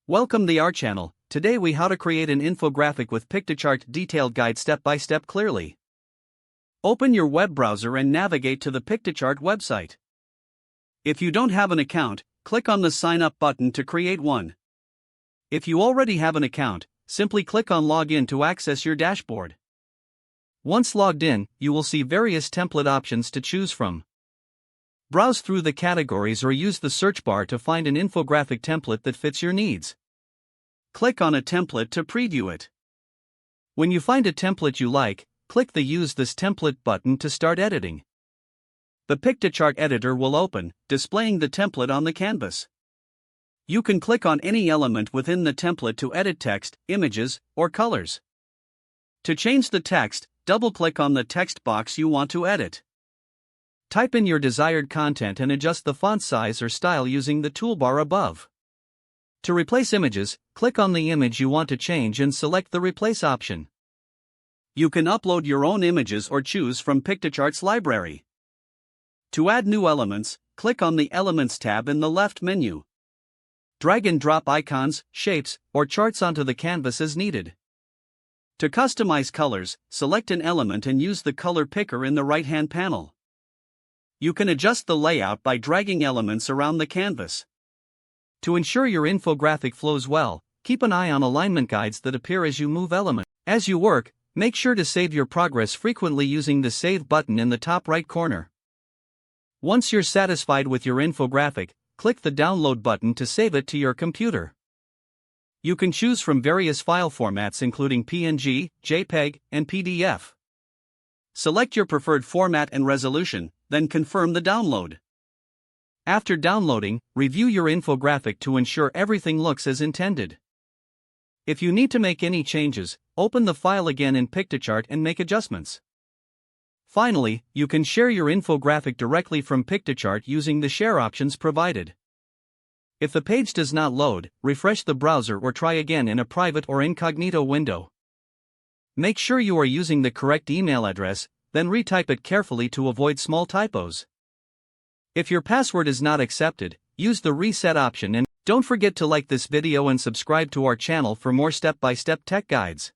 Welcome to our channel. Today we how to create an infographic with Piktochart detailed guide step by step clearly. Open your web browser and navigate to the Piktochart website. If you don't have an account, click on the sign up button to create one. If you already have an account, simply click on login to access your dashboard. Once logged in, you will see various template options to choose from. Browse through the categories or use the search bar to find an infographic template that fits your needs. Click on a template to preview it. When you find a template you like, click the Use this template button to start editing. The Piktochart editor will open, displaying the template on the canvas. You can click on any element within the template to edit text, images, or colors. To change the text, double-click on the text box you want to edit. Type in your desired content and adjust the font size or style using the toolbar above. To replace images, click on the image you want to change and select the Replace option. You can upload your own images or choose from Piktochart's library. To add new elements, click on the Elements tab in the left menu. Drag and drop icons, shapes, or charts onto the canvas as needed. To customize colors, select an element and use the color picker in the right-hand panel. You can adjust the layout by dragging elements around the canvas. To ensure your infographic flows well, keep an eye on alignment guides that appear as you move elements. As you work, make sure to save your progress frequently using the Save button in the top right corner. Once you're satisfied with your infographic, click the Download button to save it to your computer. You can choose from various file formats including PNG, JPEG, and PDF. Select your preferred format and resolution, then confirm the download. After downloading, review your infographic to ensure everything looks as intended. If you need to make any changes, open the file again in Piktochart and make adjustments. Finally, you can share your infographic directly from Piktochart using the share options provided. If the page does not load, refresh the browser or try again in a private or incognito window. Make sure you are using the correct email address, then retype it carefully to avoid small typos. If your password is not accepted, use the Reset option and don't forget to like this video and subscribe to our channel for more step-by-step tech guides.